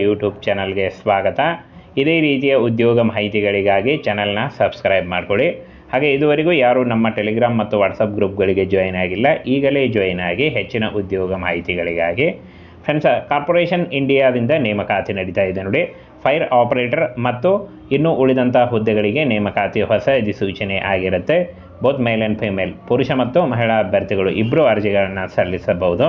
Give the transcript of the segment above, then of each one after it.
YouTube ಚಾನಲ್ಗೆ ಸ್ವಾಗತ. ಇದೇ ರೀತಿಯ ಉದ್ಯೋಗ ಮಾಹಿತಿಗಳಿಗಾಗಿ ಚಾನಲ್ನ ಸಬ್ಸ್ಕ್ರೈಬ್ ಮಾಡಿಕೊಳ್ಳಿ. ಹಾಗೆ ಇದುವರೆಗೂ ಯಾರು ನಮ್ಮ ಟೆಲಿಗ್ರಾಮ್ ಮತ್ತು ವಾಟ್ಸಪ್ ಗ್ರೂಪ್ಗಳಿಗೆ ಜಾಯಿನ್ ಆಗಿಲ್ಲ, ಈಗಲೇ ಜಾಯಿನ್ ಆಗಿ ಹೆಚ್ಚಿನ ಉದ್ಯೋಗ ಮಾಹಿತಿಗಳಿಗಾಗಿ. ಫ್ರೆಂಡ್ಸ್, ಕಾರ್ಪೊರೇಷನ್ ಇಂಡಿಯಾದಿಂದ ನೇಮಕಾತಿ ನಡೀತಾ ಇದೆ ನೋಡಿ. ಫೈರ್ ಆಪರೇಟರ್ ಮತ್ತು ಇನ್ನೂ ಉಳಿದಂಥ ಹುದ್ದೆಗಳಿಗೆ ನೇಮಕಾತಿ ಹೊಸ ಅಧಿಸೂಚನೆ ಆಗಿರುತ್ತೆ. ಬೋತ್ ಮೇಲ್ ಆ್ಯಂಡ್ ಫಿಮೇಲ್, ಪುರುಷ ಮತ್ತು ಮಹಿಳಾ ಅಭ್ಯರ್ಥಿಗಳು ಇಬ್ಬರು ಅರ್ಜಿಗಳನ್ನು ಸಲ್ಲಿಸಬಹುದು.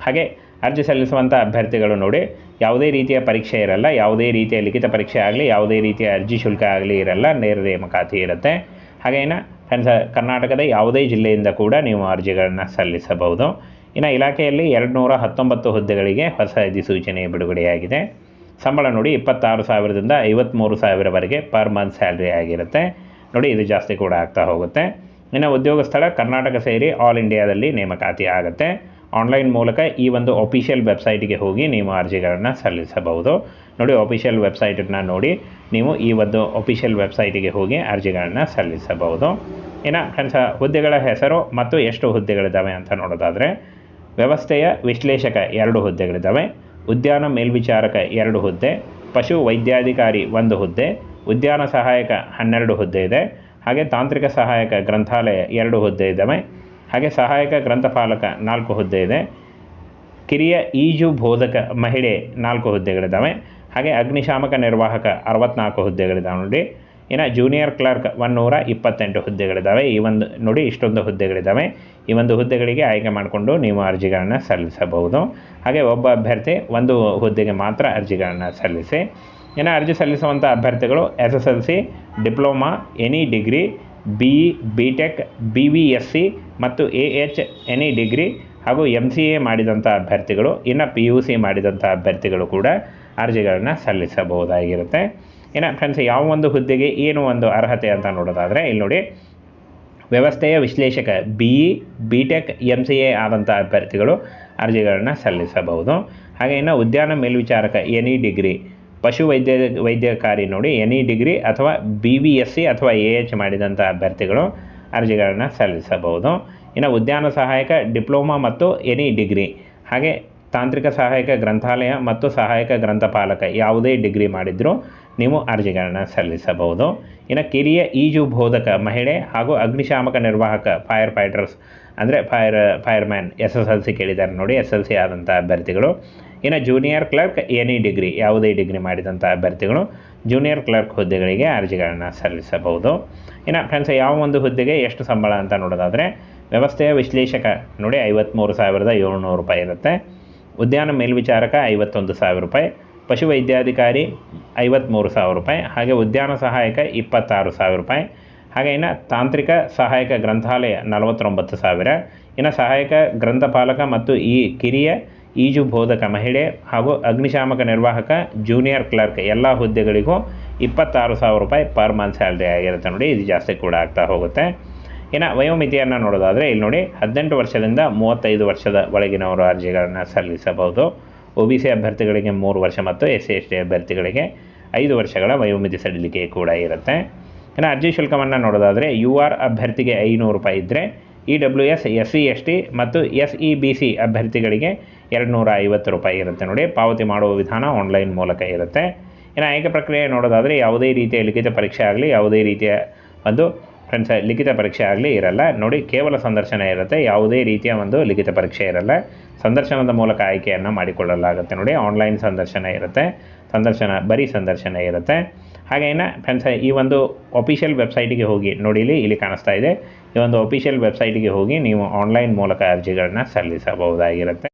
ಹಾಗೆ ಅರ್ಜಿ ಸಲ್ಲಿಸುವಂಥ ಅಭ್ಯರ್ಥಿಗಳು ನೋಡಿ, ಯಾವುದೇ ರೀತಿಯ ಪರೀಕ್ಷೆ ಇರಲ್ಲ, ಯಾವುದೇ ರೀತಿಯ ಲಿಖಿತ ಪರೀಕ್ಷೆ ಆಗಲಿ, ಯಾವುದೇ ರೀತಿಯ ಅರ್ಜಿ ಶುಲ್ಕ ಆಗಲಿ ಇರಲ್ಲ, ನೇರ ನೇಮಕಾತಿ ಇರುತ್ತೆ. ಹಾಗೇನ ಫ್ರೆಂಡ್ಸ್, ಕರ್ನಾಟಕದ ಯಾವುದೇ ಜಿಲ್ಲೆಯಿಂದ ಕೂಡ ನೀವು ಅರ್ಜಿಗಳನ್ನು ಸಲ್ಲಿಸಬಹುದು. ಇನ್ನು ಇಲಾಖೆಯಲ್ಲಿ 219 ಹುದ್ದೆಗಳಿಗೆ ಹೊಸ ಅಧಿಸೂಚನೆ ಬಿಡುಗಡೆಯಾಗಿದೆ. ಸಂಬಳ ನೋಡಿ 26,000ದಿಂದ 53,000ವರೆಗೆ ಪರ್ ಮಂತ್ ಸ್ಯಾಲ್ರಿ ಆಗಿರುತ್ತೆ ನೋಡಿ. ಇದು ಜಾಸ್ತಿ ಕೂಡ ಆಗ್ತಾ ಹೋಗುತ್ತೆ. ಇನ್ನು ಉದ್ಯೋಗ ಸ್ಥಳ ಕರ್ನಾಟಕ ಸೇರಿ ಆಲ್ ಇಂಡಿಯಾದಲ್ಲಿ ನೇಮಕಾತಿ ಆಗುತ್ತೆ. ಆನ್ಲೈನ್ ಮೂಲಕ ಈ ಒಂದು ಅಫಿಷಿಯಲ್ ವೆಬ್ಸೈಟ್ಗೆ ಹೋಗಿ ನೀವು ಅರ್ಜಿಗಳನ್ನು ಸಲ್ಲಿಸಬಹುದು ನೋಡಿ. ಅಫಿಷಿಯಲ್ ವೆಬ್ಸೈಟನ್ನು ನೋಡಿ ನೀವು ಈ ಒಂದು ಅಫಿಷಿಯಲ್ ವೆಬ್ಸೈಟಿಗೆ ಹೋಗಿ ಅರ್ಜಿಗಳನ್ನು ಸಲ್ಲಿಸಬಹುದು. ಇನ್ನು ಫ್ರೆಂಡ್ಸ್, ಹುದ್ದೆಗಳ ಹೆಸರು ಮತ್ತು ಎಷ್ಟು ಹುದ್ದೆಗಳಿದ್ದಾವೆ ಅಂತ ನೋಡೋದಾದರೆ, ವ್ಯವಸ್ಥೆಯ ವಿಶ್ಲೇಷಕ 2 ಹುದ್ದೆಗಳಿದ್ದಾವೆ, ಉದ್ಯಾನ ಮೇಲ್ವಿಚಾರಕ 2 ಹುದ್ದೆ, ಪಶು ವೈದ್ಯಾಧಿಕಾರಿ 1 ಹುದ್ದೆ, ಉದ್ಯಾನ ಸಹಾಯಕ 12 ಹುದ್ದೆ ಇದೆ. ಹಾಗೆ ತಾಂತ್ರಿಕ ಸಹಾಯಕ ಗ್ರಂಥಾಲಯ 2 ಹುದ್ದೆ ಇದ್ದಾವೆ. ಹಾಗೆ ಸಹಾಯಕ ಗ್ರಂಥಪಾಲಕ 4 ಹುದ್ದೆ ಇದೆ. ಕಿರಿಯ ಈಜು ಬೋಧಕ ಮಹಿಳೆ 4 ಹುದ್ದೆಗಳಿದ್ದಾವೆ. ಹಾಗೆ ಅಗ್ನಿಶಾಮಕ ನಿರ್ವಾಹಕ 64 ಹುದ್ದೆಗಳಿದ್ದಾವೆ ನೋಡಿ. ಇನ್ನು ಜೂನಿಯರ್ ಕ್ಲರ್ಕ್ 128 ಹುದ್ದೆಗಳಿದ್ದಾವೆ. ಈ ಒಂದು ನೋಡಿ, ಇಷ್ಟೊಂದು ಹುದ್ದೆಗಳಿದ್ದಾವೆ. ಈ ಒಂದು ಹುದ್ದೆಗಳಿಗೆ ಆಯ್ಕೆ ಮಾಡಿಕೊಂಡು ನೀವು ಅರ್ಜಿಗಳನ್ನು ಸಲ್ಲಿಸಬಹುದು. ಹಾಗೆ ಒಬ್ಬ ಅಭ್ಯರ್ಥಿ 1 ಹುದ್ದೆಗೆ ಮಾತ್ರ ಅರ್ಜಿಗಳನ್ನು ಸಲ್ಲಿಸಿ. ಇನ್ನು ಅರ್ಜಿ ಸಲ್ಲಿಸುವಂಥ ಅಭ್ಯರ್ಥಿಗಳು SSLC, diploma, any degree, BE, BTech, BVSC ಮತ್ತು AH ಎನಿ ಡಿಗ್ರಿ ಹಾಗೂ MCA ಮಾಡಿದಂಥ ಅಭ್ಯರ್ಥಿಗಳು, ಇನ್ನು PUC ಮಾಡಿದಂಥ ಅಭ್ಯರ್ಥಿಗಳು ಕೂಡ ಅರ್ಜಿಗಳನ್ನು ಸಲ್ಲಿಸಬಹುದಾಗಿರುತ್ತೆ. ಇನ್ನು ಫ್ರೆಂಡ್ಸ್, ಯಾವ ಒಂದು ಹುದ್ದೆಗೆ ಏನು ಒಂದು ಅರ್ಹತೆ ಅಂತ ನೋಡೋದಾದರೆ, ಇಲ್ಲಿ ನೋಡಿ, ವ್ಯವಸ್ಥೆಯ ವಿಶ್ಲೇಷಕ BE, BTech, MCA ಆದಂಥ ಅಭ್ಯರ್ಥಿಗಳು ಅರ್ಜಿಗಳನ್ನು ಸಲ್ಲಿಸಬಹುದು. ಹಾಗೆ ಇನ್ನು ಉದ್ಯಾನ ಮೇಲ್ವಿಚಾರಕ ಎನಿ ಡಿಗ್ರಿ, ಪಶು ವೈದ್ಯಕಾರಿ ನೋಡಿ ಎನಿ ಡಿಗ್ರಿ ಅಥವಾ BVSC ಅಥವಾ AH ಮಾಡಿದಂಥ ಅಭ್ಯರ್ಥಿಗಳು ಅರ್ಜಿಗಳನ್ನು ಸಲ್ಲಿಸಬಹುದು. ಇನ್ನು ಉದ್ಯಾನ ಸಹಾಯಕ ಡಿಪ್ಲೊಮಾ ಮತ್ತು ಎನಿ ಡಿಗ್ರಿ, ಹಾಗೆ ತಾಂತ್ರಿಕ ಸಹಾಯಕ ಗ್ರಂಥಾಲಯ ಮತ್ತು ಸಹಾಯಕ ಗ್ರಂಥಪಾಲಕ ಯಾವುದೇ ಡಿಗ್ರಿ ಮಾಡಿದರೂ ನೀವು ಅರ್ಜಿಗಳನ್ನು ಸಲ್ಲಿಸಬಹುದು. ಇನ್ನು ಕಿರಿಯ ಈಜು ಬೋಧಕ ಮಹಿಳೆ ಹಾಗೂ ಅಗ್ನಿಶಾಮಕ ನಿರ್ವಾಹಕ ಫೈರ್ ಫೈಟರ್ಸ್ ಅಂದರೆ ಫೈರ್ಮ್ಯಾನ್ SSLC ಕೇಳಿದ್ದಾರೆ ನೋಡಿ, SLC ಆದಂಥ ಅಭ್ಯರ್ಥಿಗಳು. ಇನ್ನು ಜೂನಿಯರ್ ಕ್ಲರ್ಕ್ ಎನಿ ಡಿಗ್ರಿ, ಯಾವುದೇ ಡಿಗ್ರಿ ಮಾಡಿದಂಥ ಅಭ್ಯರ್ಥಿಗಳು ಜೂನಿಯರ್ ಕ್ಲರ್ಕ್ ಹುದ್ದೆಗಳಿಗೆ ಅರ್ಜಿಗಳನ್ನು ಸಲ್ಲಿಸಬಹುದು. ಇನ್ನು ಫ್ರೆಂಡ್ಸ್, ಯಾವ ಒಂದು ಹುದ್ದೆಗೆ ಎಷ್ಟು ಸಂಬಳ ಅಂತ ನೋಡೋದಾದರೆ, ವ್ಯವಸ್ಥೆಯ ವಿಶ್ಲೇಷಕ ನೋಡಿ 53,700 ರೂಪಾಯಿ ಇರುತ್ತೆ. ಉದ್ಯಾನ ಮೇಲ್ವಿಚಾರಕ 51,000 ರೂಪಾಯಿ, ಪಶು ವೈದ್ಯಾಧಿಕಾರಿ 53,000 ರೂಪಾಯಿ, ಹಾಗೆ ಉದ್ಯಾನ ಸಹಾಯಕ 26,000 ರೂಪಾಯಿ. ಹಾಗೆ ಇನ್ನು ತಾಂತ್ರಿಕ ಸಹಾಯಕ ಗ್ರಂಥಾಲಯ 49,000. ಇನ್ನು ಸಹಾಯಕ ಗ್ರಂಥಪಾಲಕ ಮತ್ತು ಈ ಕಿರಿಯ ಈಜು ಬೋಧಕ ಮಹಿಳೆ ಹಾಗೂ ಅಗ್ನಿಶಾಮಕ ನಿರ್ವಾಹಕ ಜೂನಿಯರ್ ಕ್ಲರ್ಕ್ ಎಲ್ಲ ಹುದ್ದೆಗಳಿಗೂ 26,000 ರೂಪಾಯಿ ಪರ್ ಮಂತ್ ಸ್ಯಾಲ್ರಿ ಆಗಿರುತ್ತೆ ನೋಡಿ. ಇದು ಜಾಸ್ತಿ ಕೂಡ ಆಗ್ತಾ ಹೋಗುತ್ತೆ. ಇನ್ನು ವಯೋಮಿತಿಯನ್ನು ನೋಡೋದಾದರೆ, ಇಲ್ಲಿ ನೋಡಿ, 18 ವರ್ಷದಿಂದ 35 ವರ್ಷದ ಒಳಗಿನವರು ಅರ್ಜಿಗಳನ್ನು ಸಲ್ಲಿಸಬಹುದು. OBC ಅಭ್ಯರ್ಥಿಗಳಿಗೆ 3 ವರ್ಷ ಮತ್ತು SC/ST ಅಭ್ಯರ್ಥಿಗಳಿಗೆ 5 ವರ್ಷಗಳ ವಯೋಮಿತಿ ಸಡಿಲಿಕೆ ಕೂಡ ಇರುತ್ತೆ. ಇನ್ನು ಅರ್ಜಿ ಶುಲ್ಕವನ್ನು ನೋಡೋದಾದರೆ, UR ಅಭ್ಯರ್ಥಿಗೆ 500 ರೂಪಾಯಿ ಇದ್ದರೆ, EWS, SC/ST ಮತ್ತು SEBC ಅಭ್ಯರ್ಥಿಗಳಿಗೆ 250 ರೂಪಾಯಿ ಇರುತ್ತೆ ನೋಡಿ. ಪಾವತಿ ಮಾಡುವ ವಿಧಾನ ಆನ್ಲೈನ್ ಮೂಲಕ ಇರುತ್ತೆ. ಇನ್ನು ಆಯ್ಕೆ ಪ್ರಕ್ರಿಯೆ ನೋಡೋದಾದರೆ, ಯಾವುದೇ ರೀತಿಯ ಲಿಖಿತ ಪರೀಕ್ಷೆ ಆಗಲಿ, ಯಾವುದೇ ರೀತಿಯ ಒಂದು ಫ್ರೆಂಡ್ಸ್ ಲಿಖಿತ ಪರೀಕ್ಷೆ ಆಗಲಿ ಇರಲ್ಲ ನೋಡಿ. ಕೇವಲ ಸಂದರ್ಶನ ಇರುತ್ತೆ, ಯಾವುದೇ ರೀತಿಯ ಒಂದು ಲಿಖಿತ ಪರೀಕ್ಷೆ ಇರಲ್ಲ. ಸಂದರ್ಶನದ ಮೂಲಕ ಆಯ್ಕೆಯನ್ನು ಮಾಡಿಕೊಳ್ಳಲಾಗುತ್ತೆ ನೋಡಿ. ಆನ್ಲೈನ್ ಸಂದರ್ಶನ ಇರುತ್ತೆ, ಬರೀ ಸಂದರ್ಶನ ಇರುತ್ತೆ. ಹಾಗೆ ಇನ್ನು ಫ್ರೆಂಡ್ಸ್, ಈ ಒಂದು ಅಫಿಷಿಯಲ್ ವೆಬ್ಸೈಟಿಗೆ ಹೋಗಿ ನೋಡಿ, ಇಲ್ಲಿ ಕಾಣಿಸ್ತಾ ಇದೆ. ಈ ಒಂದು ಅಫಿಷಿಯಲ್ ವೆಬ್ಸೈಟಿಗೆ ಹೋಗಿ ನೀವು ಆನ್ಲೈನ್ ಮೂಲಕ ಅರ್ಜಿಗಳನ್ನ ಸಲ್ಲಿಸಬಹುದಾಗಿರುತ್ತೆ.